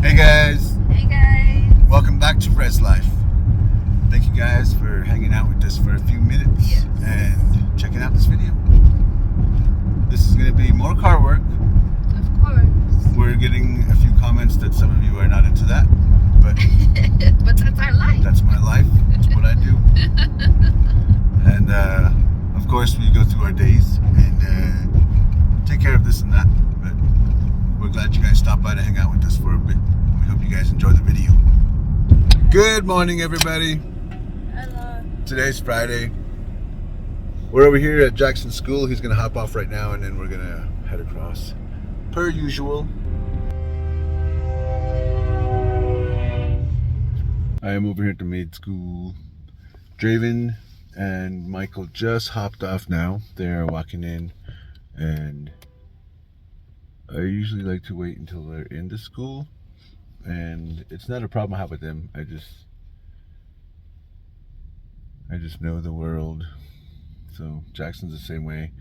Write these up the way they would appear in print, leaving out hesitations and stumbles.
Hey guys. Hey guys. Welcome back to Res Life. Thank you guys for hanging out with us for a few minutes and checking out this video. This is going to be more car work. Of course. We're getting a few comments that some of you are not into that, but but that's our life. that's my life. That's what I do. And of course we go through our days and take care of this and that, but we're glad you guys stopped by to hang out with us for a bit. We hope you guys enjoy the video. Good morning, everybody. Hello. Today's Friday. We're over here at Jackson's school. He's going to hop off right now and then we're going to head across. Per usual. I am over here at the maid school. Draven and Michael just hopped off now. They're walking in, and I usually like to wait until they're in the school, and it's not a problem I have with them. I just know the world. So Jackson's the same way.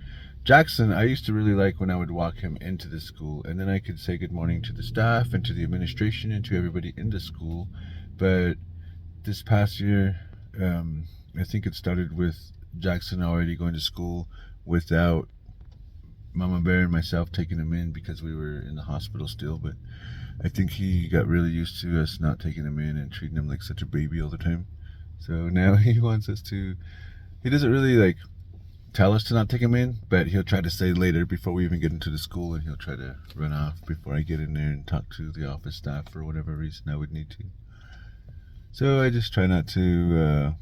Jackson, I used to really like when I would walk him into the school, and then I could say good morning to the staff and to the administration and to everybody in the school. But this past year, I think it started with Jackson already going to school without MamaBear and myself taking him in because we were in the hospital still. But I think he got really used to us not taking him in and treating him like such a baby all the time. So now he wants us to, he doesn't really like tell us to not take him in, but he'll try to stay later before we even get into the school, and he'll try to run off before I get in there and talk to the office staff for whatever reason I would need to. So I just try not to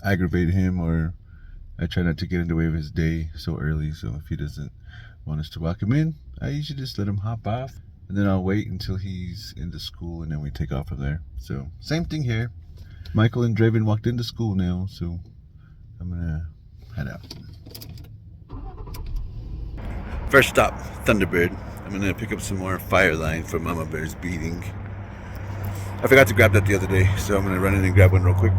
aggravate him, or I try not to get in the way of his day so early. So if he doesn't want us to walk him in, I usually just let him hop off, and then I'll wait until he's in the school, and then we take off from there. So same thing here. Michael and Draven walked into school now, so I'm gonna head out. First stop, Thunderbird. I'm gonna pick up some more fire line for MamaBear's beating. I forgot to grab that the other day, so I'm gonna run in and grab one real quick.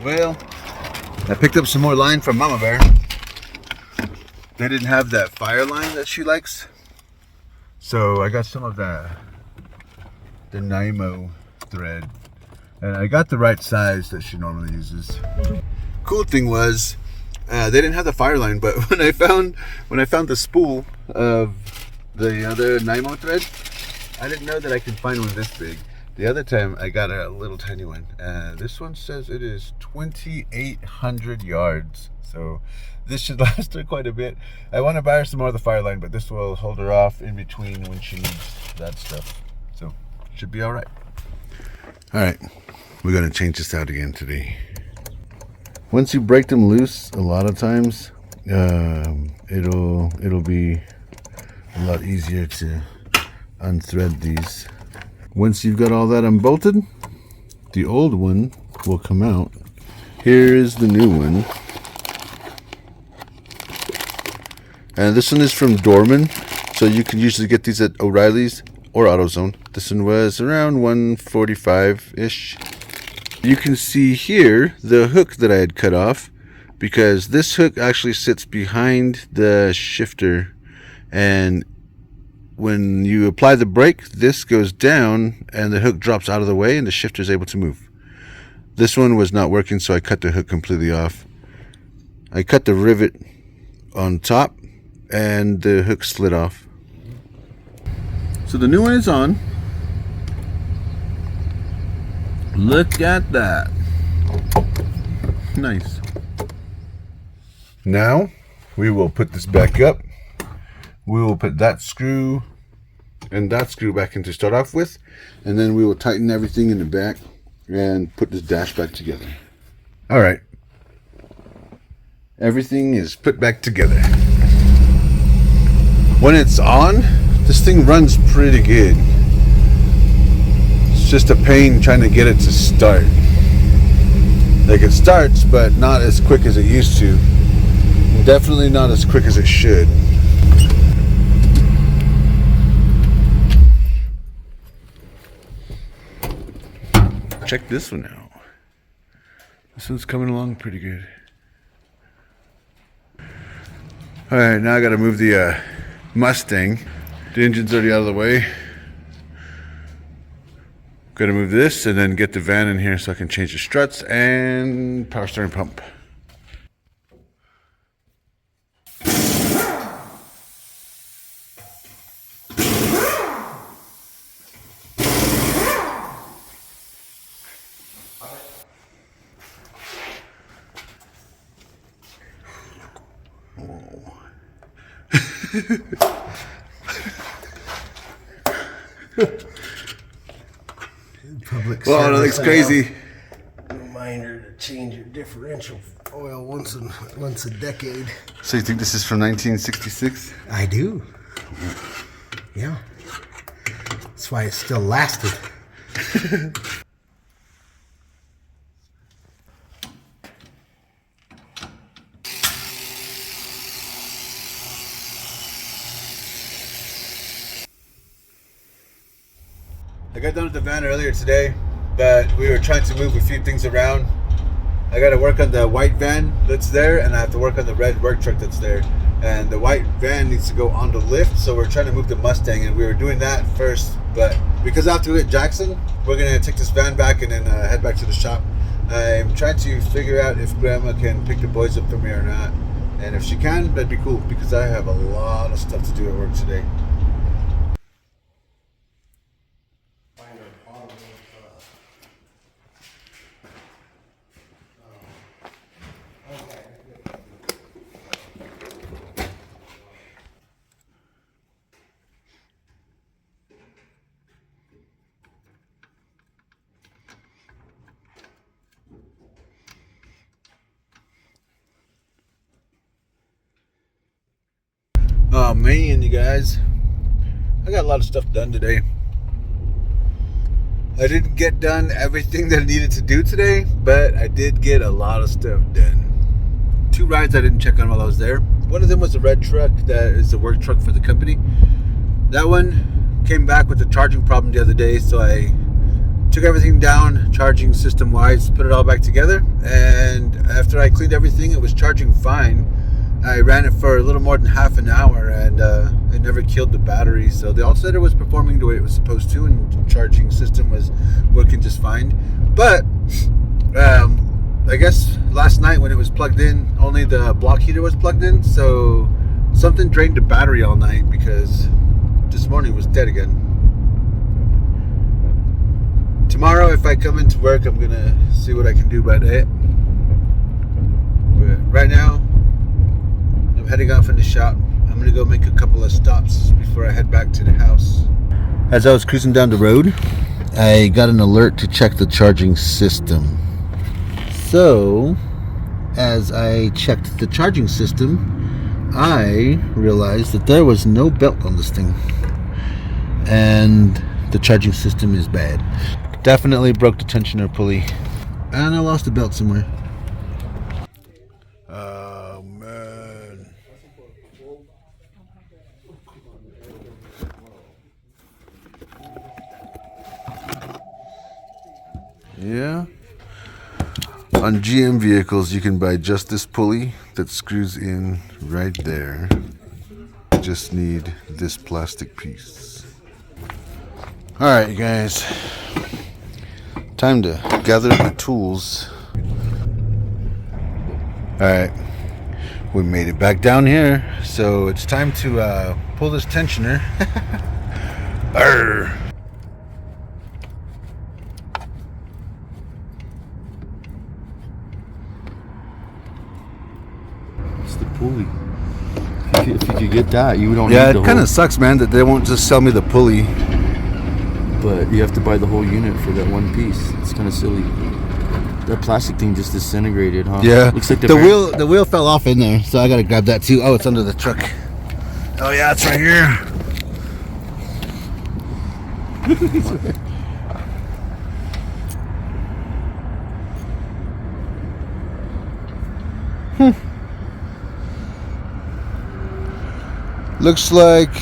Well, I picked up some more line from MamaBear. They didn't have that fire line that she likes, so I got some of the Nymo thread, and I got the right size that she normally uses. Cool thing was, they didn't have the fire line, but when I found the spool of the other Nymo thread, I didn't know that I could find one this big. The other time I got a little tiny one. This one says it is 2,800 yards. So this should last her quite a bit. I want to buy her some more of the fire line, but this will hold her off in between when she needs that stuff. So should be all right. All right, we're gonna change this out again today. Once you break them loose, a lot of times it'll be a lot easier to unthread these. Once you've got all that unbolted, the old one will come out. Here is the new one. And this one is from Dorman, so you can usually get these at O'Reilly's or AutoZone. This one was around $145-ish. You can see here the hook that I had cut off, because this hook actually sits behind the shifter, and when you apply the brake, this goes down and the hook drops out of the way and the shifter is able to move. This one was not working, so I cut the hook completely off. I cut the rivet on top and the hook slid off. So the new one is on. Look at that. Nice. Now we will put this back up. We will put that screw and that screw back in to start off with, and then we will tighten everything in the back and put this dash back together. All right, everything is put back together. When it's on, this thing runs pretty good. It's just a pain trying to get it to start. Like it starts, but not as quick as it used to. Definitely not as quick as it should. Check this one out. This one's coming along pretty good. Alright, now I gotta move the Mustang. The engine's already out of the way. Gotta move this and then get the van in here so I can change the struts and power steering pump. Public Whoa, that service looks crazy. Reminder to change your differential oil once a decade. So you think this is from 1966? I do. Yeah. That's why it still lasted. I got done with the van earlier today, but we were trying to move a few things around. I got to work on the white van that's there, and I have to work on the red work truck that's there. And the white van needs to go on the lift, so we're trying to move the Mustang, and we were doing that first. But because I have to go to Jackson, we're going to take this van back and then head back to the shop. I'm trying to figure out if Grandma can pick the boys up for me or not. And if she can, that'd be cool, because I have a lot of stuff to do at work today. Oh man, you guys, I got a lot of stuff done today. I didn't get done everything that I needed to do today, but I did get a lot of stuff done. 2 rides I didn't check on while I was there. One of them was the red truck that is the work truck for the company. That one came back with a charging problem the other day, so I took everything down charging system wise, put it all back together, and after I cleaned everything, it was charging fine. I ran it for a little more than half an hour, and it never killed the battery. So the alternator was performing the way it was supposed to, and the charging system was working just fine. But I guess last night when it was plugged in, only the block heater was plugged in. So something drained the battery all night, because this morning it was dead again. Tomorrow, if I come into work, I'm gonna see what I can do about it. But right now, heading off in the shop. I'm gonna go make a couple of stops before I head back to the house. As I was cruising down the road, I got an alert to check the charging system. So, as I checked the charging system, I realized that there was no belt on this thing. And the charging system is bad. Definitely broke the tensioner pulley. And I lost the belt somewhere. Oh man. Yeah. On GM vehicles, you can buy just this pulley that screws in right there. You just need this plastic piece. All right, you guys. Time to gather the tools. All right, we made it back down here, so it's time to pull this tensioner. Arr. It's the pulley. If you could get that, you don't Yeah, need the it kind whole, of sucks, man, that they won't just sell me the pulley. but you have to buy the whole unit for that one piece. It's kind of silly. That plastic thing just disintegrated, huh? Yeah. Looks like the wheel fell off in there, so I gotta grab that too. Oh, it's under the truck. Oh yeah, it's right here. Looks like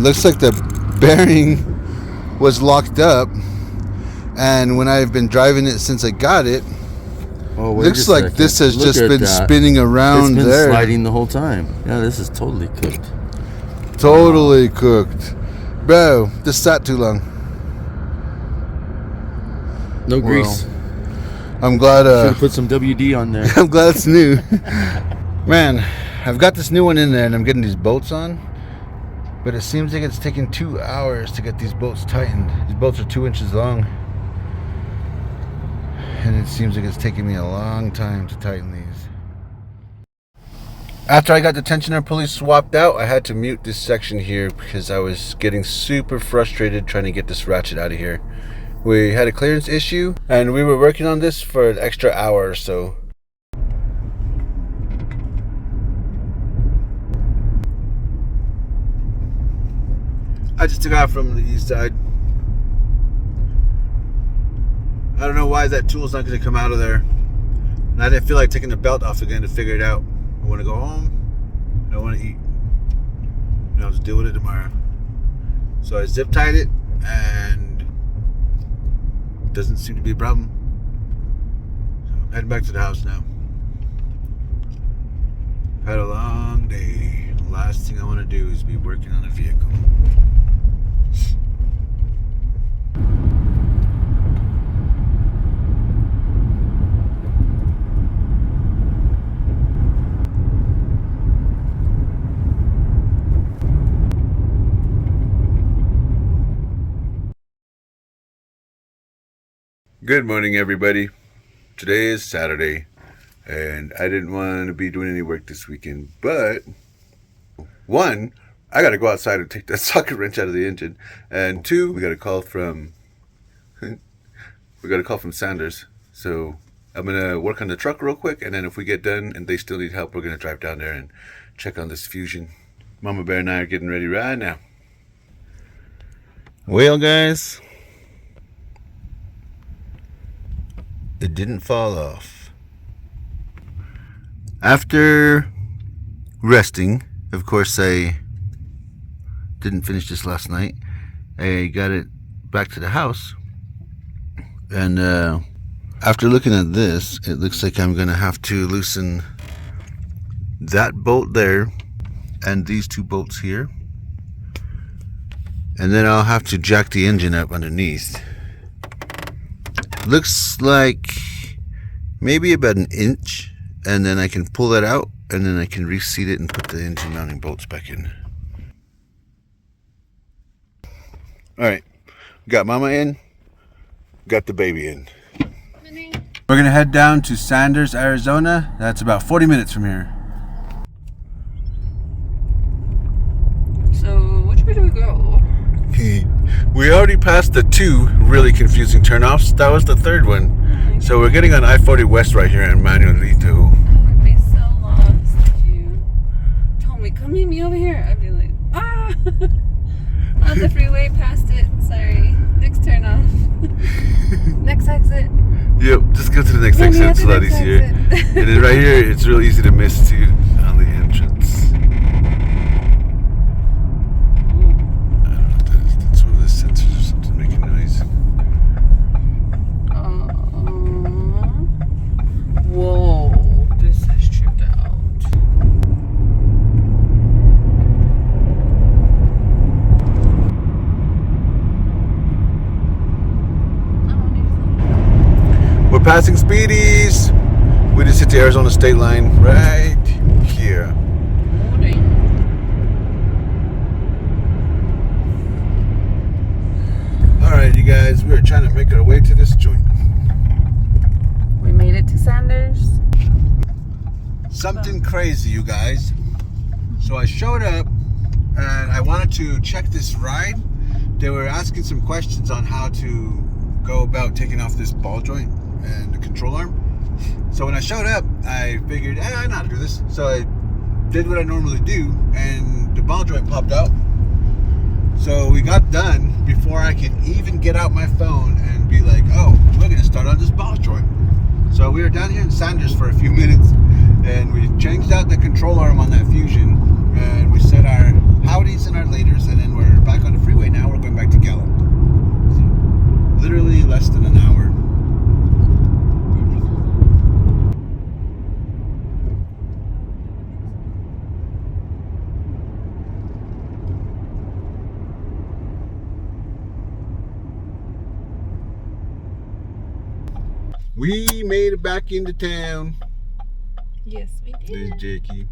looks like the bearing was locked up, and when I've been driving it since I got it, looks like this has just been spinning around. It's been there. sliding the whole time. Yeah, this is totally cooked. Totally cooked. Bro, this sat too long. No grease. I'm glad Should have put some WD on there. I'm glad it's new. Man, I've got this new one in there and I'm getting these bolts on, but it seems like it's taking 2 hours to get these bolts tightened. These bolts are 2 inches long, and it seems like it's taking me a long time to tighten these. After I got the tensioner pulley swapped out, I had to mute this section here because I was getting super frustrated trying to get this ratchet out of here. We had a clearance issue and we were working on this for an extra hour or so. I just took off from the east side. I don't know why that tool's not going to come out of there. And I didn't feel like taking the belt off again to figure it out. I want to go home. I don't want to eat. And I'll just deal with it tomorrow. So I zip tied it and doesn't seem to be a problem. So I'm heading back to the house now. Had a long day. The last thing I want to do is be working on a vehicle. Good morning, everybody. Today is Saturday, and I didn't want to be doing any work this weekend, but one, I got to go outside and take that socket wrench out of the engine, and two, we got a call from Sanders. So I'm gonna work on the truck real quick, and then if we get done and they still need help, we're gonna drive down there and check on this Fusion. Mama Bear and I are getting ready right now. Well, guys, it didn't fall off. After resting, of course, I didn't finish this last night. I got it back to the house, and after looking at this, it looks like I'm gonna have to loosen that bolt there and these two bolts here, and then I'll have to jack the engine up underneath. Looks like maybe about 1 inch, and then I can pull that out, and then I can reseat it and put the engine mounting bolts back in. Alright, got Mama in, got the baby in. We're gonna head down to Sanders, Arizona. That's about 40 minutes from here. So, which way do we go? We already passed the 2 really confusing turnoffs. That was the 3rd one. So we're getting on I-40 West right here in Manuelito. I would be so lost if you told me, come meet me over here. I'd be like, ah! On the freeway, past it. Sorry. Next turn off. Next exit. Yep, just go to the next exit. It's a lot easier. And then right here, it's real easy to miss too on the entrance. That's one of the sensors or something making noise. Whoa, this is tripped out. We're passing Speedies. We just hit the Arizona state line right here. Alright, you guys, we're trying to make our way to this joint. We made it to Sanders. Something crazy, you guys. So I showed up and I wanted to check this ride. They were asking some questions on how to go about taking off this ball joint and the control arm. So when I showed up, I figured, I know how to do this. So I did what I normally do, and the ball joint popped out. So we got done before I could even get out my phone and be like, oh, we're gonna start on this ball joint. So we were down here in Sanders for a few minutes, and we changed out the control arm on that Fusion, and we set our howdies and our laters, and then we're back on the freeway now. We're going back to Gallup. So literally less than an hour. We made it back into town. Yes, we There's did. Jakey.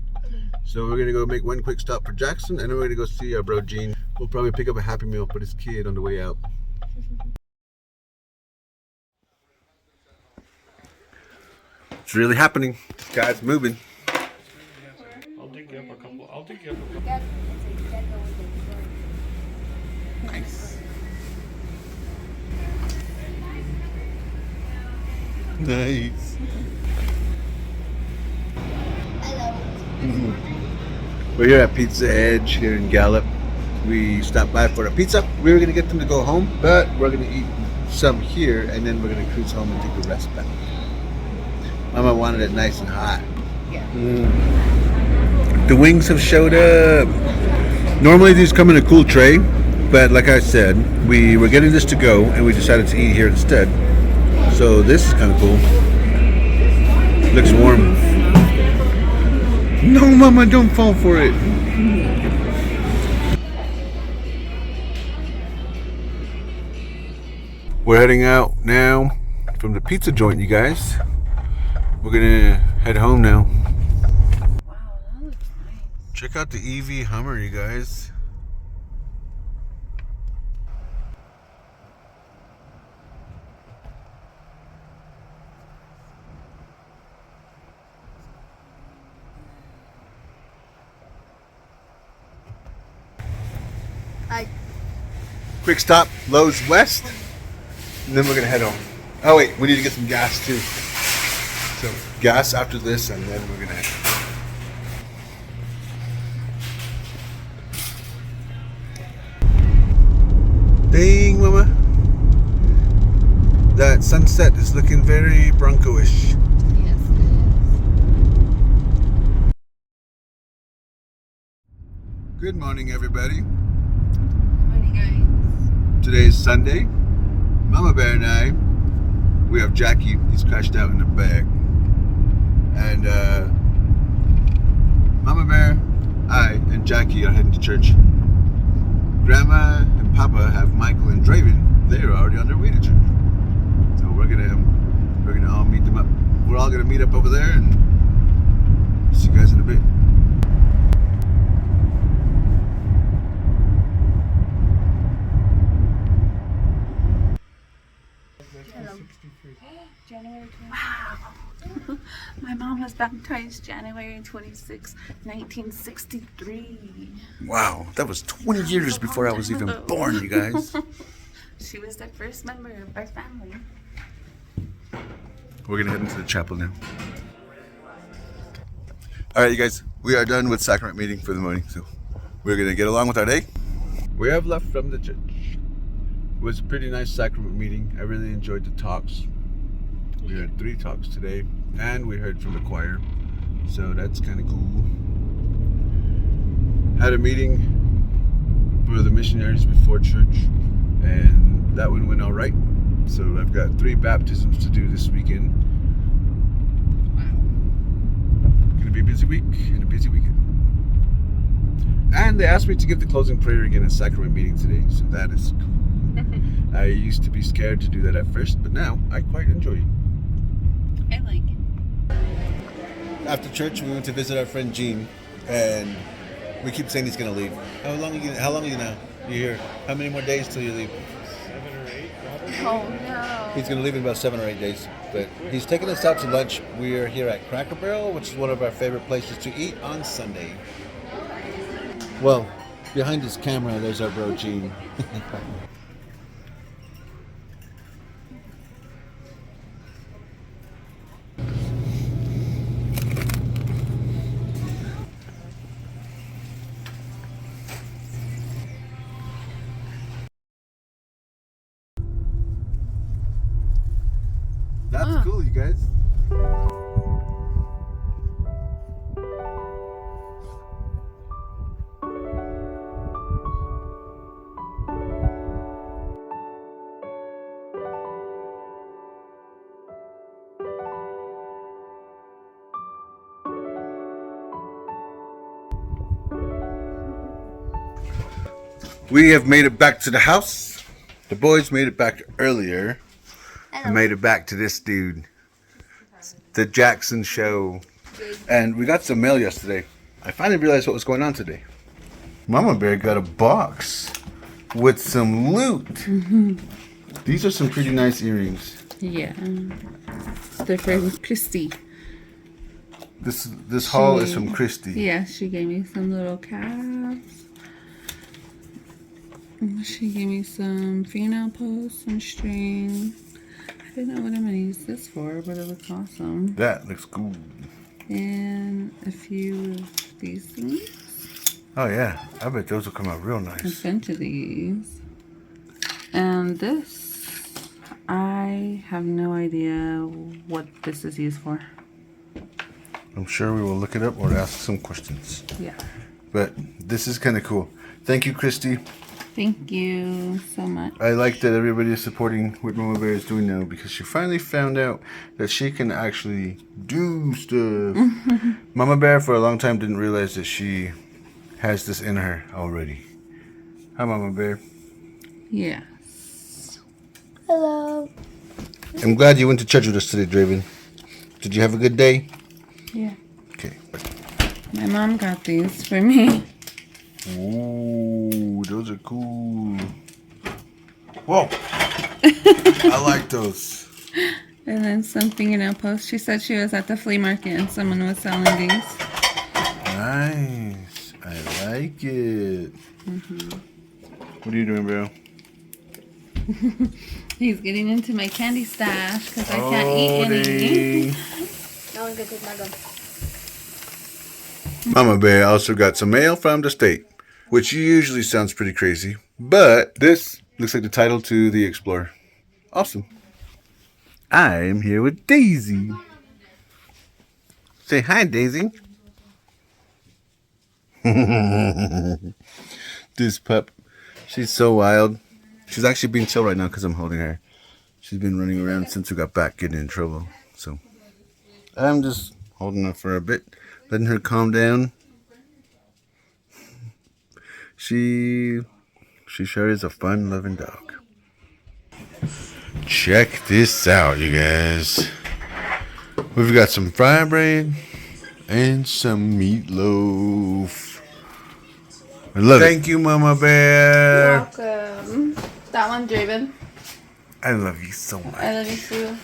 So we're gonna go make one quick stop for Jackson, and then we're gonna go see our bro Gene. We'll probably pick up a Happy Meal for his kid on the way out. It's really happening. This guy's moving. I'll dig you up a couple. Nice. Nice. We're here at Pizza Edge here in Gallup. We stopped by for a pizza. We were gonna get them to go home, but we're gonna eat some here, and then we're gonna cruise home and take the rest back. Mama wanted it nice and hot. The wings have showed up. Normally these come in a cool tray, but like I said, we were getting this to go, and we decided to eat here instead. So this is kind of cool. Looks warm. No, Mama, don't fall for it. We're heading out now from the pizza joint, you guys. We're gonna head home now. Wow, that looks nice. Check out the EV Hummer, you guys. Hi. Quick stop, Lowe's West, and then we're gonna head home. Oh wait, we need to get some gas too. So gas after this, and then we're gonna head home. Dang, Mama. That sunset is looking very Bronco-ish. Yes, it is. Good morning, everybody. Morning, guys. Today is Sunday. Mama Bear and I, we have Jackie. He's crashed out in the back. And Mama Bear, I, and Jackie are heading to church. Grandma and Papa have Michael and Draven. They're already on their way to church. So we're gonna all meet them up. We're all gonna meet up over there, and see you guys in a bit. January 26th. Wow. My mom was baptized January 26, 1963. Wow, that was 20 years before I was even born, you guys. She was the first member of our family. We're gonna head into the chapel now. All right, you guys, we are done with sacrament meeting for the morning, so we're gonna get along with our day. We have left from the church. It was a pretty nice sacrament meeting. I really enjoyed the talks. We had 3 talks today, and we heard from the choir, so that's kind of cool. Had a meeting for the missionaries before church, and that one went all right. So I've got 3 baptisms to do this weekend. Gonna be a busy week and a busy weekend. And they asked me to give the closing prayer again at sacrament meeting today, so that is cool. I used to be scared to do that at first, but now I quite enjoy it. I like it. After church, we went to visit our friend Gene, and we keep saying he's gonna leave. How long are you now? You're here. How many more days till you leave? 7 or 8, probably. Oh no. He's gonna leave in about 7 or 8 days. But he's taking us out to lunch. We are here at Cracker Barrel, which is one of our favorite places to eat on Sunday. Well, behind his camera, there's our bro Gene. That's cool, you guys. We have made it back to the house. The boys made it back earlier. I made it back to this dude. The Jackson show. And we got some mail yesterday. I finally realized what was going on today. Mama Bear got a box with some loot. Mm-hmm. These are some pretty nice earrings. Yeah. They're for Christy. This haul is from Christy. Yeah, she gave me some little caps. She gave me some fingernail posts, some string. I didn't know what I'm going to use this for, but it looks awesome. That looks cool. And a few of these things. Oh yeah, I bet those will come out real A nice. bunch of these. And this, I have no idea what this is used for. I'm sure we will look it up or ask some questions. Yeah. But this is kind of cool. Thank you, Christy. Thank you so much. I like that everybody is supporting what Mama Bear is doing now because she finally found out that she can actually do stuff. Mama Bear for a long time didn't realize that she has this in her already. Hi, Mama Bear. Yes. Hello. I'm glad you went to church with us today, Draven. Did you have a good day? Yeah. Okay. My mom got these for me. Ooh, those are cool. Whoa. I like those. And then some fingernail posts. She said she was at the flea market and someone was selling these. Nice. I like it. What are you doing, bro? He's getting into my candy stash because I can't eat any. dang. Now I'm gonna take my gum. Mama Bear also got some mail from the state, which usually sounds pretty crazy, but this looks like the title to The Explorer. Awesome. I am here with Daisy. Say hi, Daisy. This pup, she's so wild. She's actually being chill right now because I'm holding her. She's been running around since we got back, getting in trouble. So I'm just holding her for a bit, letting her calm down. She sure is a fun-loving dog. Check this out, you guys. We've got some fry bread and some meatloaf. I love it. Thank you, Mama Bear. Welcome. That one, Draven. I love you so much. I love you too.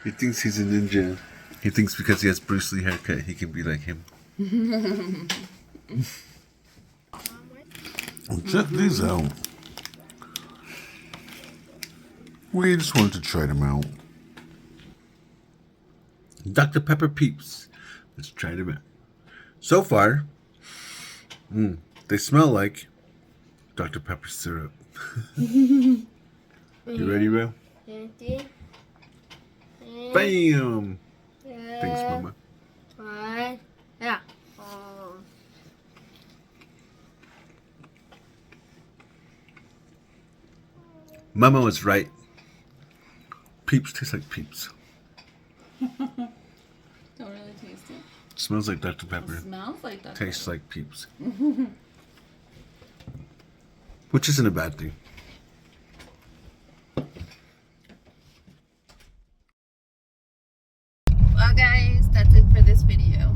He thinks he's a ninja. He thinks because he has Bruce Lee haircut, he can be like him. Check these out. We just wanted to try them out. Dr. Pepper Peeps. Let's try them out. So far, they smell like Dr. Pepper syrup. You ready, bro? Bam! Thanks, Mama. Yeah. Mama was right. Peeps taste like Peeps. Don't really taste it. Smells like Dr. Pepper. It smells like that. Tastes like Peeps. Which isn't a bad thing. Well, guys, that's it for this video.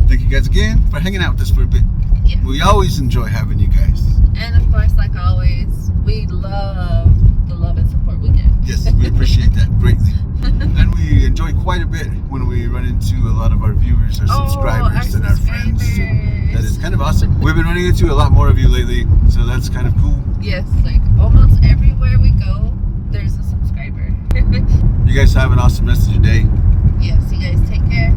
Thank you guys again for hanging out with us for a bit. Yeah. We always enjoy having you guys. And of course, like always, we love the love and support we get. Yes, we appreciate that greatly. And we enjoy quite a bit when we run into a lot of our viewers, our subscribers, and our friends. So that is kind of awesome. We've been running into a lot more of you lately, so that's kind of cool. Yes, like almost everywhere we go, there's a subscriber. You guys have an awesome rest of your day. Yes, you guys take care.